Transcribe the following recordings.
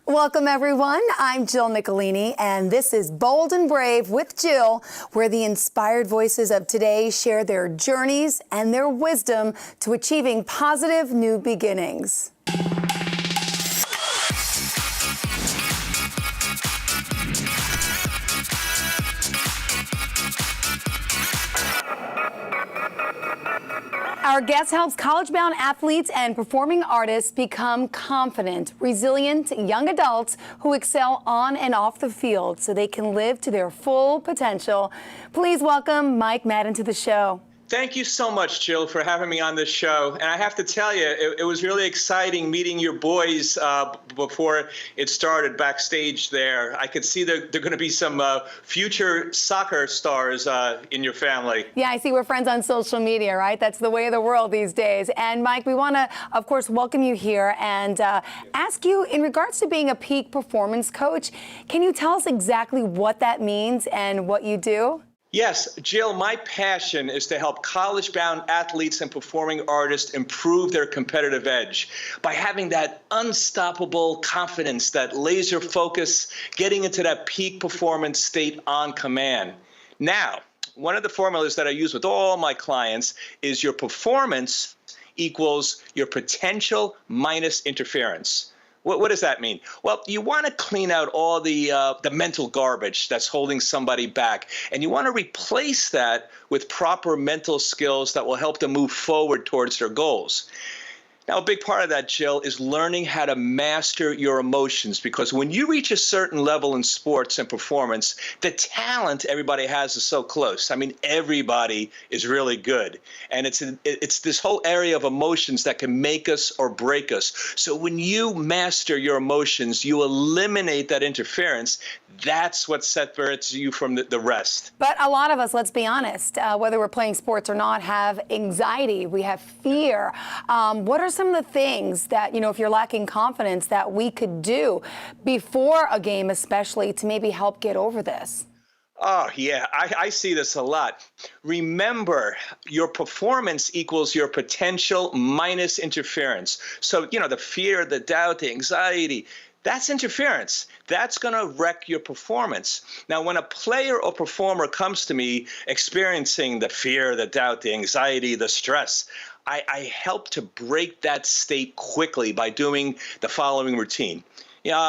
Welcome, everyone. I'm Jill Nicolini, and this is Bold and Brave with Jill, where the inspired voices of today share their journeys and their wisdom to achieving positive new beginnings. Our guest helps college-bound athletes and performing artists become confident, resilient young adults who excel on and off the field so they can live to their full potential. Please welcome Mike Madden to the show. Thank you so much, Jill, for having me on this show. And I have to tell you, it was really exciting meeting your boys before it started backstage there. I could see there are going to be some future soccer stars in your family. Yeah, I see we're friends on social media, right? That's the way of the world these days. And Mike, we want to, of course, welcome you here and ask you, in regards to being a peak performance coach, can you tell us exactly what that means and what you do? Yes, Jill, my passion is to help college-bound athletes and performing artists improve their competitive edge by having that unstoppable confidence, that laser focus, getting into that peak performance state on command. Now, one of the formulas that I use with all my clients is your performance equals your potential minus interference. What does that mean? Well, you want to clean out all the mental garbage that's holding somebody back, and you want to replace that with proper mental skills that will help them move forward towards their goals. Now, a big part of that, Jill, is learning how to master your emotions, because when you reach a certain level in sports and performance, the talent everybody has is so close. I mean, everybody is really good. And it's this whole area of emotions that can make us or break us. So when you master your emotions, you eliminate that interference. That's what separates you from the rest. But a lot of us, let's be honest, whether we're playing sports or not, have anxiety. We have fear. What are some of the things that, you know, if you're lacking confidence, that we could do before a game, especially, to maybe help get over this? Oh, yeah, I see this a lot. Remember, your performance equals your potential minus interference. So, you know, the fear, the doubt, the anxiety, that's interference. That's going to wreck your performance. Now, when a player or performer comes to me experiencing the fear, the doubt, the anxiety, the stress, I help to break that state quickly by doing the following routine.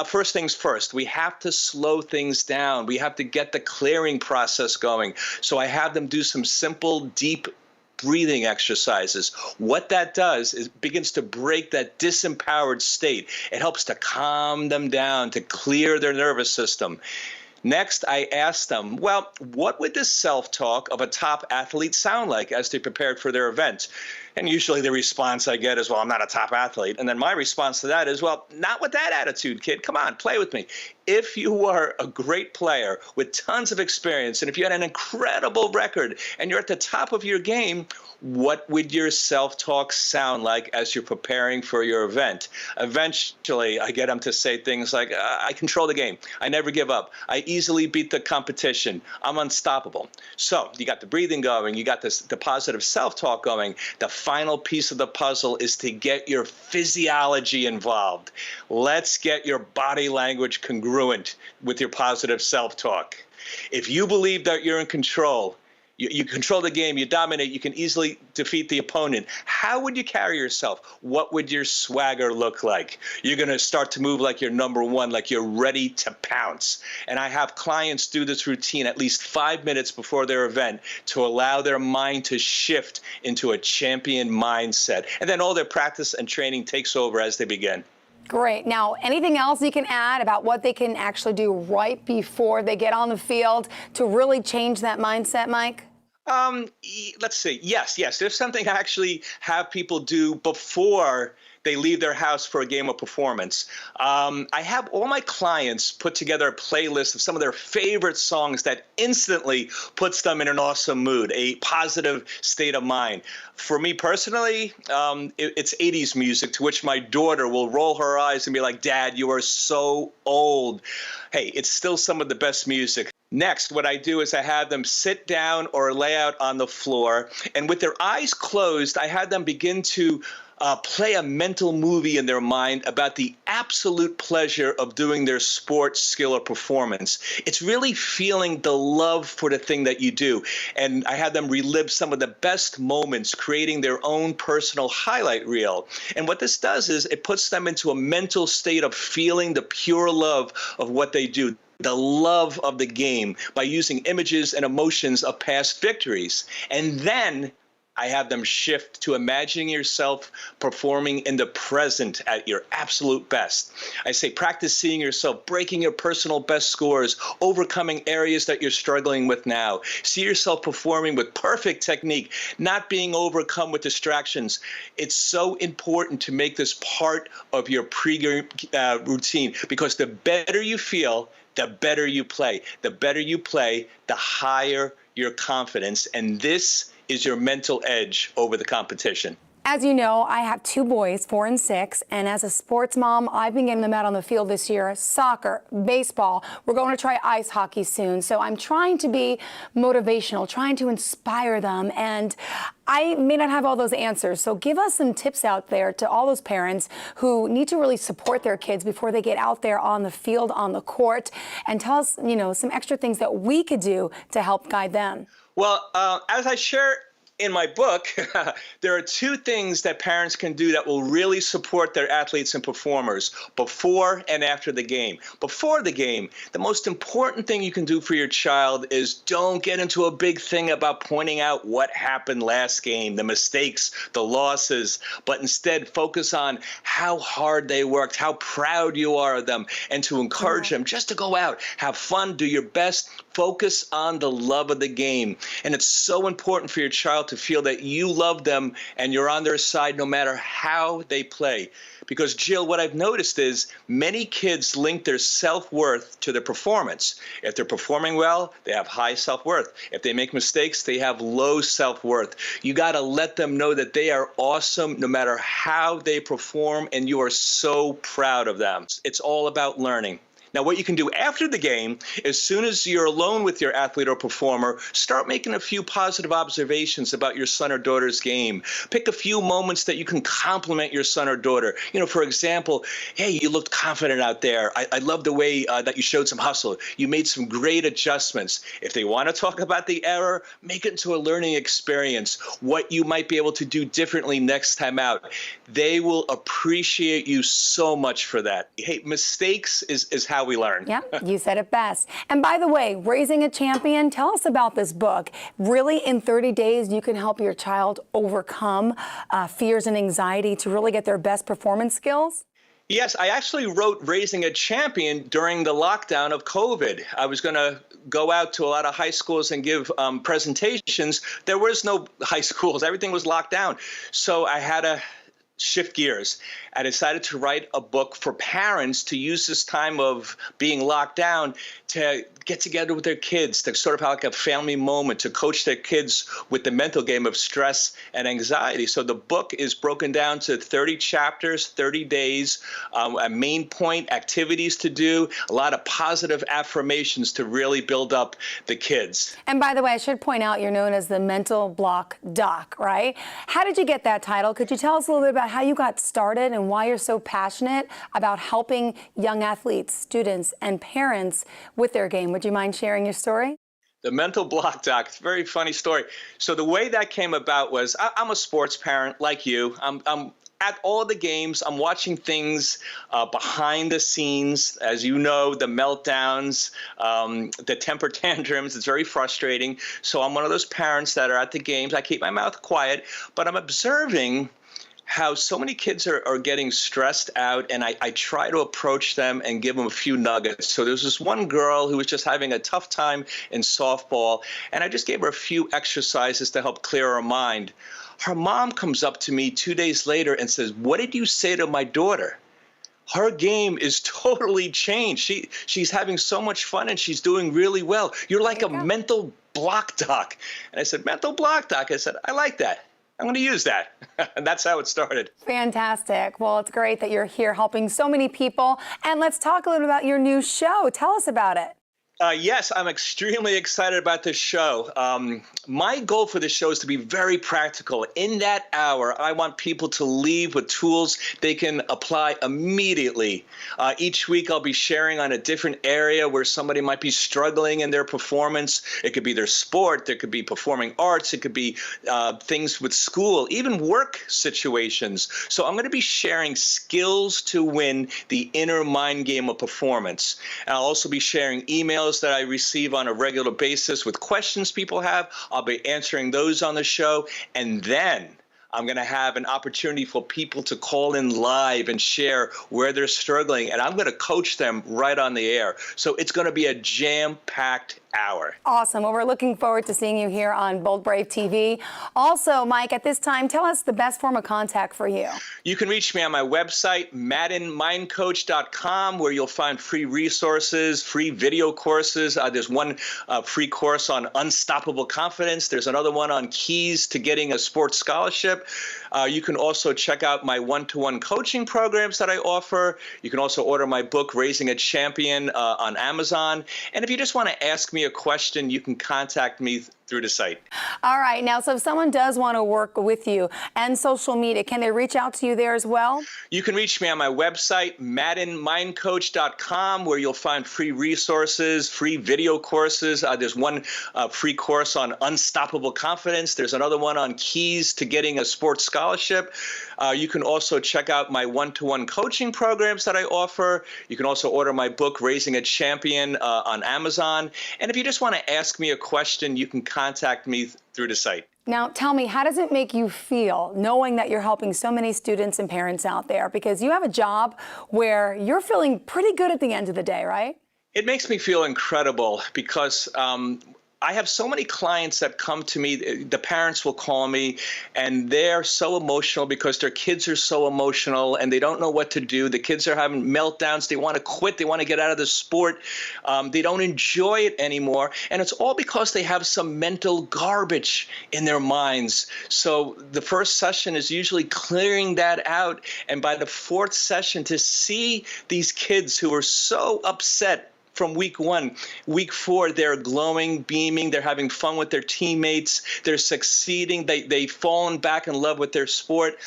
First things first, we have to slow things down. We have to get the clearing process going. So I have them do some simple, deep breathing exercises. What that does is begins to break that disempowered state. It helps to calm them down, to clear their nervous system. Next, I asked them, well, what would the self-talk of a top athlete sound like as they prepared for their event? And usually the response I get is, well, I'm not a top athlete. And then my response to that is, well, not with that attitude, kid. Come on, play with me. If you were a great player with tons of experience, and if you had an incredible record and you're at the top of your game, what would your self-talk sound like as you're preparing for your event? Eventually, I get them to say things like, I control the game. I never give up. I easily beat the competition. I'm unstoppable. So you got the breathing going. You got the positive self-talk going. The final piece of the puzzle is to get your physiology involved. Let's get your body language congruent with your positive self-talk. If you believe that you're in control, you control the game, you dominate, you can easily defeat the opponent, how would you carry yourself? What would your swagger look like? You're going to start to move like you're number one, like you're ready to pounce. And I have clients do this routine at least 5 minutes before their event to allow their mind to shift into a champion mindset. And then all their practice and training takes over as they begin. Great. Now, anything else you can add about what they can actually do right before they get on the field to really change that mindset, Mike? Let's see. Yes. There's something I actually have people do before they leave their house for a game of performance. I have all my clients put together a playlist of some of their favorite songs that instantly puts them in an awesome mood, a positive state of mind. For me personally, it's 80s music, to which my daughter will roll her eyes and be like, Dad, you are so old. Hey, it's still some of the best music. Next, what I do is I have them sit down or lay out on the floor, and with their eyes closed, I have them begin to play a mental movie in their mind about the absolute pleasure of doing their sport, skill, or performance. It's really feeling the love for the thing that you do. And I had them relive some of the best moments, creating their own personal highlight reel. And what this does is it puts them into a mental state of feeling the pure love of what they do, the love of the game, by using images and emotions of past victories. And then I have them shift to imagining yourself performing in the present at your absolute best. I say practice seeing yourself breaking your personal best scores, overcoming areas that you're struggling with now. See yourself performing with perfect technique, not being overcome with distractions. It's so important to make this part of your pre-game routine, because the better you feel, the better you play. The better you play, the higher your confidence. And this is your mental edge over the competition. As you know, I have 2 boys, 4 and 6, and as a sports mom, I've been getting them out on the field this year. Soccer, baseball, we're going to try ice hockey soon. So I'm trying to be motivational, trying to inspire them, and I may not have all those answers. So give us some tips out there to all those parents who need to really support their kids before they get out there on the field, on the court, and tell us, some extra things that we could do to help guide them. Well, as I share in my book, there are 2 things that parents can do that will really support their athletes and performers before and after the game. Before the game, the most important thing you can do for your child is don't get into a big thing about pointing out what happened last game, the mistakes, the losses, but instead focus on how hard they worked, how proud you are of them, and to encourage them just to go out, have fun, do your best, focus on the love of the game. And it's so important for your child to feel that you love them and you're on their side no matter how they play. Because, Jill, what I've noticed is many kids link their self-worth to their performance. If they're performing well, they have high self-worth. If they make mistakes, they have low self-worth. You got to let them know that they are awesome no matter how they perform, and you are so proud of them. It's all about learning. Now, what you can do after the game, as soon as you're alone with your athlete or performer, start making a few positive observations about your son or daughter's game. Pick a few moments that you can compliment your son or daughter. For example, hey, you looked confident out there. I love the way that you showed some hustle. You made some great adjustments. If they want to talk about the error, make it into a learning experience, what you might be able to do differently next time out. They will appreciate you so much for that. Hey, mistakes is how we learn. Yeah, you said it best. And by the way, Raising a Champion, tell us about this book. Really, in 30 days, you can help your child overcome fears and anxiety to really get their best performance skills? Yes, I actually wrote Raising a Champion during the lockdown of COVID. I was going to go out to a lot of high schools and give presentations. There was no high schools. Everything was locked down. So I had to shift gears. I decided to write a book for parents to use this time of being locked down to get together with their kids, to sort of have like a family moment, to coach their kids with the mental game of stress and anxiety. So the book is broken down to 30 chapters, 30 days, a main point, activities to do, a lot of positive affirmations to really build up the kids. And by the way, I should point out you're known as the Mental Bloc Doc, right? How did you get that title? Could you tell us a little bit about how you got started and why you're so passionate about helping young athletes, students, and parents with their game? Would you mind sharing your story? The Mental Bloc Doc. It's a very funny story. So the way that came about was I'm a sports parent like you. I'm at all the games. I'm watching things behind the scenes. As you know, the meltdowns, the temper tantrums. It's very frustrating. So I'm one of those parents that are at the games. I keep my mouth quiet, but I'm observing how so many kids are getting stressed out, and I try to approach them and give them a few nuggets. So there's this one girl who was just having a tough time in softball, and I just gave her a few exercises to help clear her mind. Her mom comes up to me 2 days later and says, "What did you say to my daughter? Her game is totally changed. She's having so much fun and she's doing really well. You're like a mental block doc." And I said, "Mental block doc?" I said, "I like that. I'm going to use that." And that's how it started. Fantastic. Well, it's great that you're here helping so many people. And let's talk a little about your new show. Tell us about it. Yes, I'm extremely excited about this show. My goal for this show is to be very practical. In that hour, I want people to leave with tools they can apply immediately. Each week, I'll be sharing on a different area where somebody might be struggling in their performance. It could be their sport, there could be performing arts, it could be things with school, even work situations. So I'm going to be sharing skills to win the inner mind game of performance. And I'll also be sharing emails that I receive on a regular basis with questions people have. I'll be answering those on the show. And then I'm going to have an opportunity for people to call in live and share where they're struggling. And I'm going to coach them right on the air. So it's going to be a jam-packed hour. Awesome. Well, we're looking forward to seeing you here on Bold Brave TV. Also, Mike, at this time, tell us the best form of contact for you. You can reach me on my website, maddenmindcoach.com, where you'll find free resources, free video courses. There's one free course on unstoppable confidence. There's another one on keys to getting a sports scholarship. You can also check out my one-to-one coaching programs that I offer. You can also order my book, Raising a Champion, on Amazon. And if you just want to ask me a question, you can contact me through the site. All right. Now, so if someone does want to work with you and social media, can they reach out to you there as well? You can reach me on my website, maddenmindcoach.com, where you'll find free resources, free video courses. There's one free course on unstoppable confidence. There's another one on keys to getting a sports scholarship. You can also check out my one-to-one coaching programs that I offer. You can also order my book, Raising a Champion, on Amazon. And if you just want to ask me a question, you can contact me through the site. Now, tell me, how does it make you feel knowing that you're helping so many students and parents out there? Because you have a job where you're feeling pretty good at the end of the day, right? It makes me feel incredible because I have so many clients that come to me. The parents will call me and they're so emotional because their kids are so emotional and they don't know what to do. The kids are having meltdowns. They want to quit. They want to get out of the sport. They don't enjoy it anymore. And it's all because they have some mental garbage in their minds. So the first session is usually clearing that out. And by the fourth session, to see these kids who are so upset from week 1, week 4, they're glowing, beaming, they're having fun with their teammates, they're succeeding, they've fallen back in love with their sport.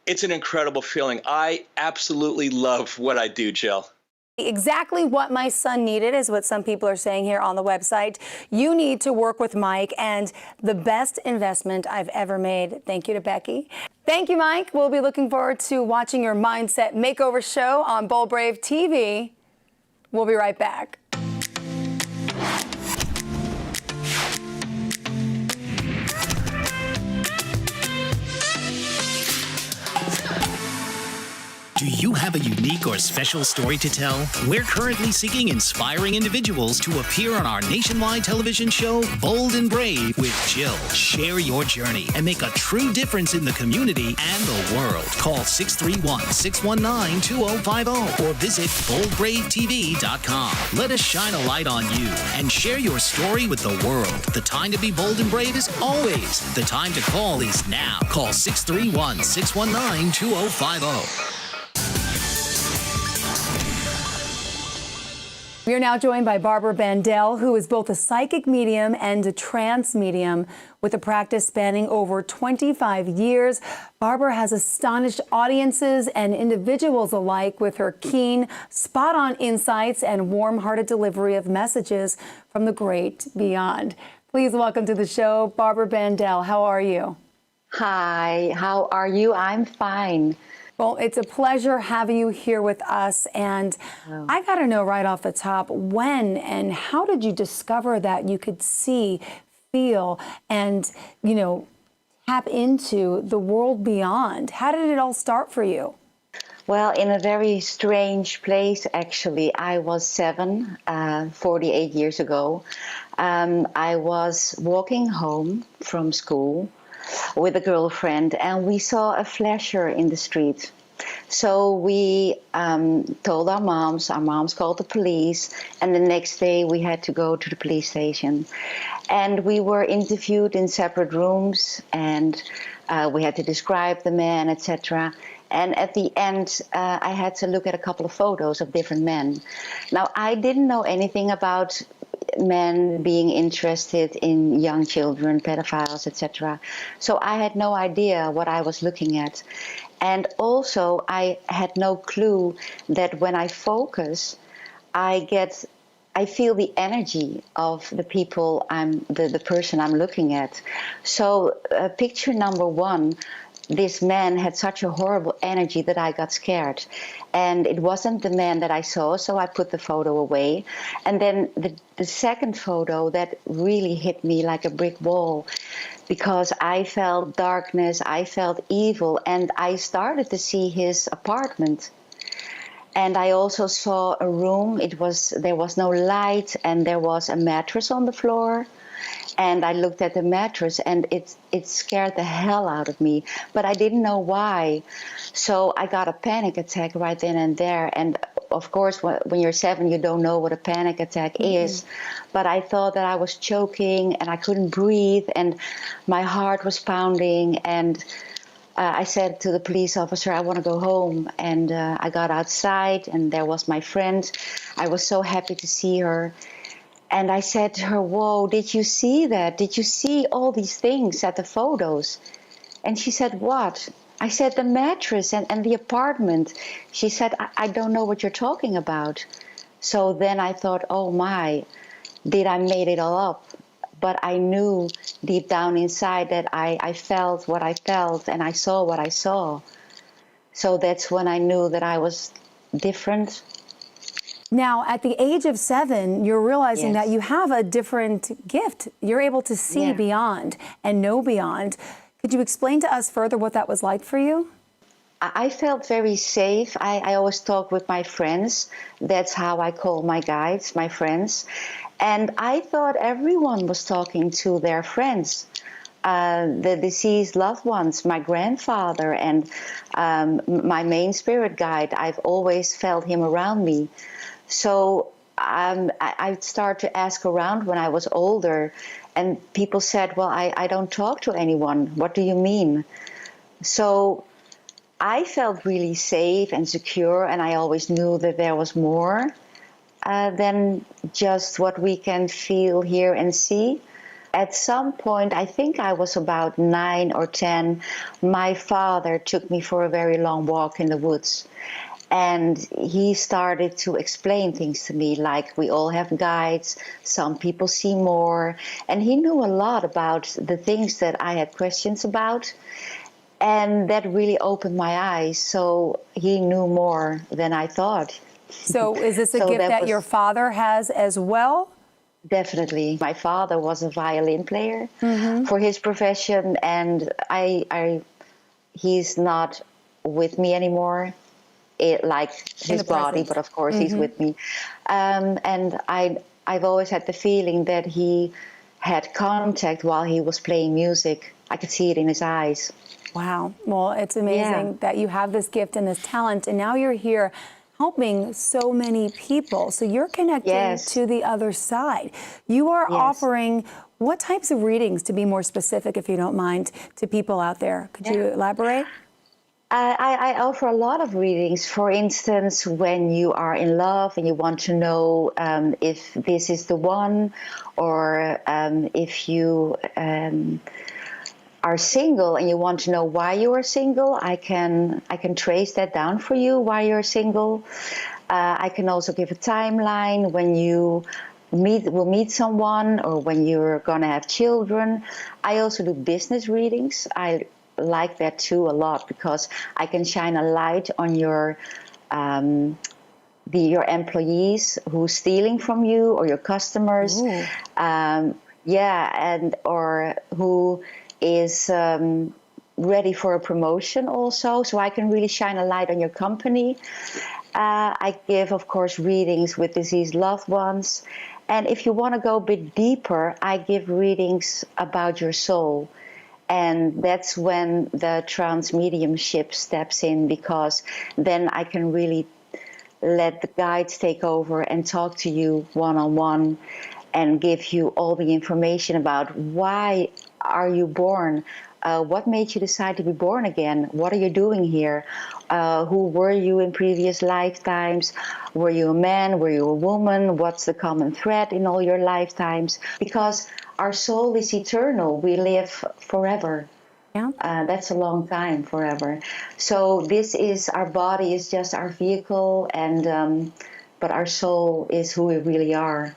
It's an incredible feeling. I absolutely love what I do, Jill. Exactly what my son needed is what some people are saying here on the website. You need to work with Mike, and the best investment I've ever made. Thank you to Becky. Thank you, Mike. We'll be looking forward to watching your Mindset Makeover show on Bold Brave TV. We'll be right back. Do you have a unique or special story to tell? We're currently seeking inspiring individuals to appear on our nationwide television show, Bold and Brave with Jill. Share your journey and make a true difference in the community and the world. Call 631-619-2050 or visit boldbravetv.com. Let us shine a light on you and share your story with the world. The time to be bold and brave is always. The time to call is now. Call 631-619-2050. We are now joined by Barbara Bandel, who is both a psychic medium and a trance medium with a practice spanning over 25 years. Barbara has astonished audiences and individuals alike with her keen, spot-on insights and warm-hearted delivery of messages from the great beyond. Please welcome to the show, Barbara Bandel. How are you? Hi, how are you? I'm fine. Well, it's a pleasure having you here with us. And I got to know right off the top, when and how did you discover that you could see, feel, and, tap into the world beyond? How did it all start for you? Well, in a very strange place, actually. I was 48 years ago. I was walking home from school with a girlfriend, and we saw a flasher in the street. So we told our moms called the police, and the next day we had to go to the police station. And we were interviewed in separate rooms, and we had to describe the man, etc. And at the end, I had to look at a couple of photos of different men. Now, I didn't know anything about men being interested in young children, pedophiles, etc. So I had no idea what I was looking at. And also, I had no clue that when I focus, I feel the energy of the people the person I'm looking at. So picture number one, this man had such a horrible energy that I got scared. And it wasn't the man that I saw, so I put the photo away. And then the second photo that really hit me like a brick wall, because I felt darkness, I felt evil, and I started to see his apartment. And I also saw a room. There was no light, and there was a mattress on the floor. And I looked at the mattress, and it scared the hell out of me. But I didn't know why. So I got a panic attack right then and there. And of course, when you're 7, you don't know what a panic attack is. But I thought that I was choking, and I couldn't breathe, and my heart was pounding. And I said to the police officer, I want to go home. And I got outside, and there was my friend. I was so happy to see her. And I said to her, whoa, did you see that? Did you see all these things at the photos? And she said, what? I said, the mattress and the apartment. She said, I don't know what you're talking about. So then I thought, oh my, did I made it all up? But I knew deep down inside that I felt what I felt, and I saw what I saw. So that's when I knew that I was different. Now, at the age of 7, you're realizing that you have a different gift. You're able to see beyond and know beyond. Could you explain to us further what that was like for you? I felt very safe. I always talk with my friends. That's how I call my guides, my friends. And I thought everyone was talking to their friends, the deceased loved ones, my grandfather, and my main spirit guide. I've always felt him around me. So I started to ask around when I was older, and people said, well, I don't talk to anyone. What do you mean? So I felt really safe and secure, and I always knew that there was more than just what we can feel, hear, and see. At some point, I think I was about 9 or 10, my father took me for a very long walk in the woods. And he started to explain things to me, like we all have guides, some people see more. And he knew a lot about the things that I had questions about. And that really opened my eyes. So he knew more than I thought. So is this a gift that your father has as well? Definitely. My father was a violin player for his profession, and he's not with me anymore. Like his body, but of course he's with me. And I've always had the feeling that he had contact while he was playing music. I could see it in his eyes. Wow. Well, it's amazing that you have this gift and this talent, and now you're here helping so many people. So you're connecting to the other side. You are offering what types of readings, to be more specific, if you don't mind, to people out there? Could you elaborate? I offer a lot of readings. For instance, when you are in love and you want to know if this is the one, or if you are single and you want to know why you are single, I can trace that down for you, why you're single. I can also give a timeline when you will meet someone, or when you're going to have children. I also do business readings. I like that too a lot, because I can shine a light on your employees who's stealing from you, or your customers, or who is ready for a promotion also. So I can really shine a light on your company. I give, of course, readings with deceased loved ones. And if you want to go a bit deeper, I give readings about your soul. And that's when the trance mediumship steps in, because then I can really let the guides take over and talk to you one-on-one. and give you all the information about why are you born, what made you decide to be born again, what are you doing here, who were you in previous lifetimes, were you a man, were you a woman, what's the common thread in all your lifetimes, because our soul is eternal, we live forever. Yeah. That's a long time, forever. So this is, our body is just our vehicle, and but our soul is who we really are.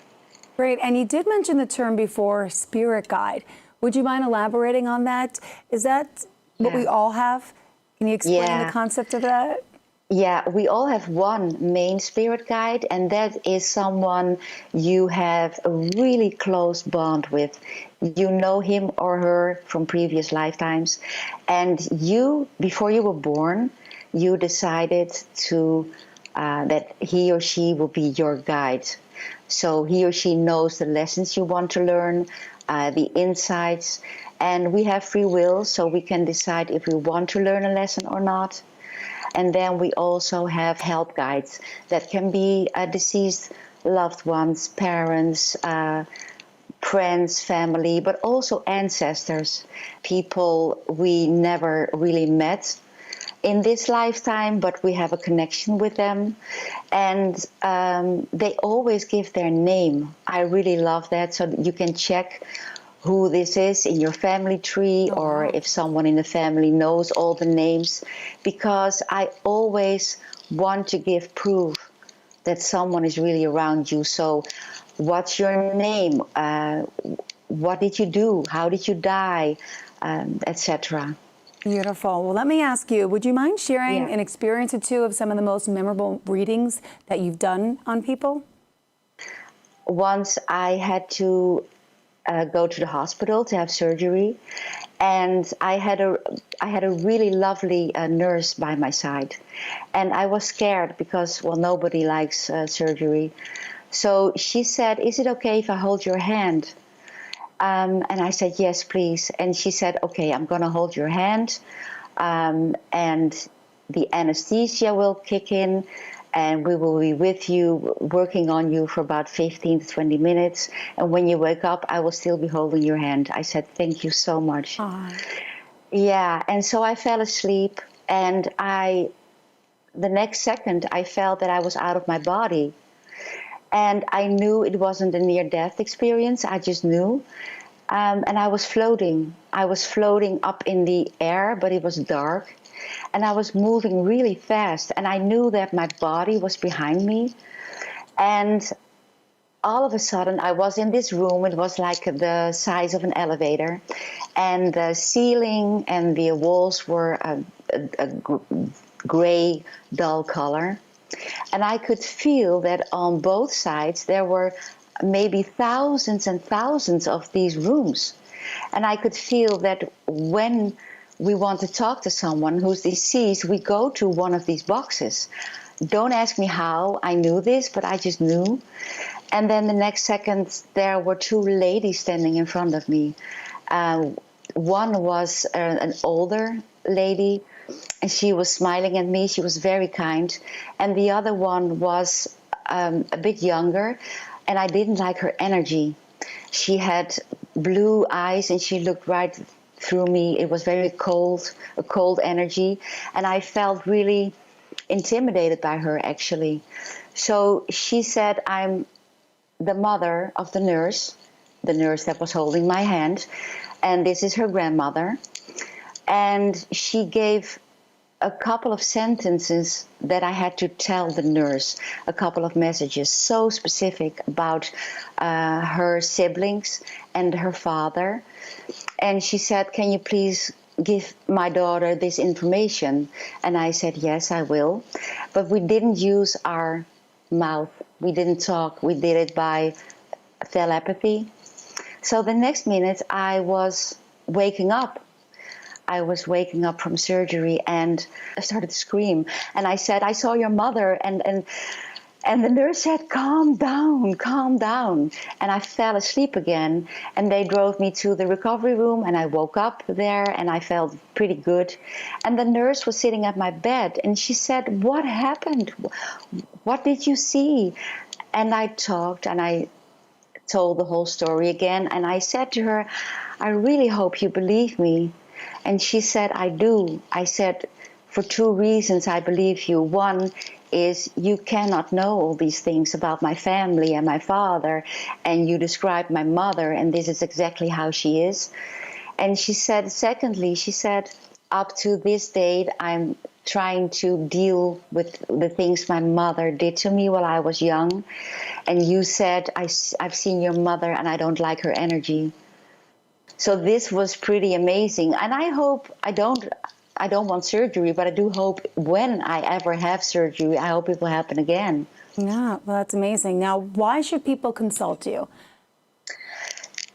Great. And you did mention the term before, spirit guide. Would you mind elaborating on that? Is that what we all have? Can you explain the concept of that? Yeah, we all have one main spirit guide, and that is someone you have a really close bond with. You know him or her from previous lifetimes, and you, before you were born, you decided to that he or she will be your guide. So he or she knows the lessons you want to learn, the insights, and we have free will, so we can decide if we want to learn a lesson or not. And then we also have help guides that can be deceased loved ones, parents, friends, family, but also ancestors, people we never really met in this lifetime, but we have a connection with them. And they always give their name. I really love that, so that you can check who this is in your family tree, or if someone in the family knows all the names, because I always want to give proof that someone is really around you. So what's your name? What did you do? How did you die? Etc. Beautiful. Well, let me ask you, would you mind sharing an experience or two of some of the most memorable readings that you've done on people? Once I had to go to the hospital to have surgery, and I had a really lovely nurse by my side, and I was scared because, well, nobody likes surgery. So she said, "Is it okay if I hold your hand?" And I said, "Yes, please." And she said, "Okay, I'm going to hold your hand, and the anesthesia will kick in, and we will be with you, working on you for about 15 to 20 minutes. And when you wake up, I will still be holding your hand." I said, "Thank you so much." Aww. Yeah, and so I fell asleep, and the next second, I felt that I was out of my body. And I knew it wasn't a near-death experience. I just knew. And I was floating. I was floating up in the air, but it was dark. And I was moving really fast. And I knew that my body was behind me. And all of a sudden, I was in this room. It was like the size of an elevator. And the ceiling and the walls were a gray, dull color. And I could feel that on both sides there were maybe thousands and thousands of these rooms. And I could feel that when we want to talk to someone who's deceased, we go to one of these boxes. Don't ask me how I knew this, but I just knew. And then the next second, there were two ladies standing in front of me. One was an older lady, and she was smiling at me. She was very kind. And the other one was a bit younger, and I didn't like her energy. She had blue eyes, and she looked right through me. It was very cold, a cold energy. And I felt really intimidated by her, actually. So she said, "I'm the mother of the nurse that was holding my hand, and this is her grandmother." And she gave a couple of sentences that I had to tell the nurse, a couple of messages, so specific about her siblings and her father. And she said, "Can you please give my daughter this information?" And I said, "Yes, I will." But we didn't use our mouth. We didn't talk. We did it by telepathy. So the next minute I was waking up. I was waking up from surgery, and I started to scream. And I said, "I saw your mother." And the nurse said, calm down. And I fell asleep again. And they drove me to the recovery room, and I woke up there, and I felt pretty good. And the nurse was sitting at my bed, and she said, "What happened? What did you see?" And I talked, and I told the whole story again. And I said to her, I really hope you believe me. And she said, I do. I said, for two reasons I believe you. One is you cannot know all these things about my family and my father, and you described my mother, and this is exactly how she is. And she said, secondly, she said, up to this date, I'm trying to deal with the things my mother did to me while I was young. And you said, I've seen your mother and I don't like her energy. So this was pretty amazing. And I hope, I don't want surgery, but I do hope when I ever have surgery, I hope it will happen again. Yeah, well, that's amazing. Now, why should people consult you?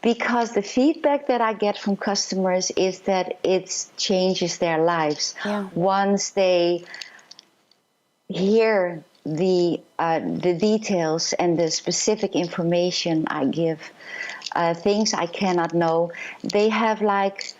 Because the feedback that I get from customers is that it changes their lives. Yeah. Once they hear the details and the specific information I give, things I cannot know, they have like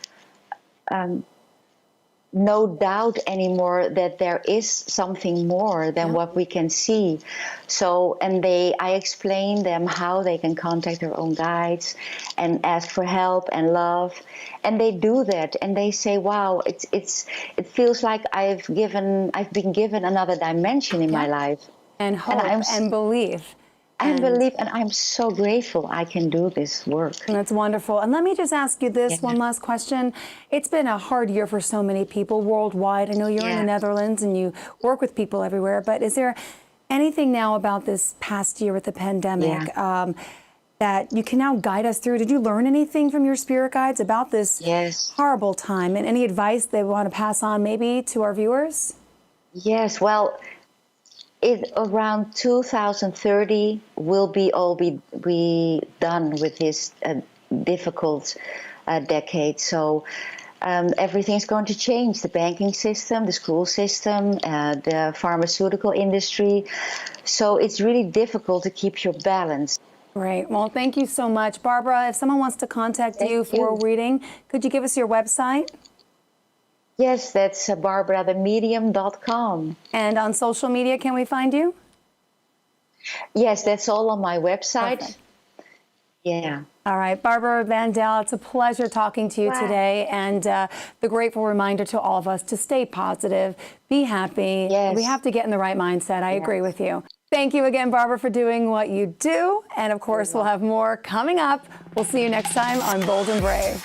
no doubt anymore that there is something more than what we can see. So, and I explain them how they can contact their own guides and ask for help and love. And they do that, and they say, wow, it feels like I've been given another dimension in my life. And hope and belief. And believe, and I'm so grateful I can do this work. That's wonderful. And let me just ask you this one last question. It's been a hard year for so many people worldwide. I know you're in the Netherlands and you work with people everywhere, but is there anything now about this past year with the pandemic that you can now guide us through? Did you learn anything from your spirit guides about this horrible time, and any advice they want to pass on maybe to our viewers? Yes, well, around 2030 will be done with this difficult decade. So everything's going to change: the banking system, the school system, the pharmaceutical industry. So it's really difficult to keep your balance. Great. Well, thank you so much, Barbara. If someone wants to contact you for a reading, could you give us your website? Yes, that's barbarathemedium.com. And on social media, can we find you? Yes, that's all on my website. Perfect. Yeah. All right, Barbara Bandel, it's a pleasure talking to you today, and the grateful reminder to all of us to stay positive, be happy. Yes. We have to get in the right mindset. I agree with you. Thank you again, Barbara, for doing what you do. And of course, we'll have more coming up. We'll see you next time on Bold and Brave.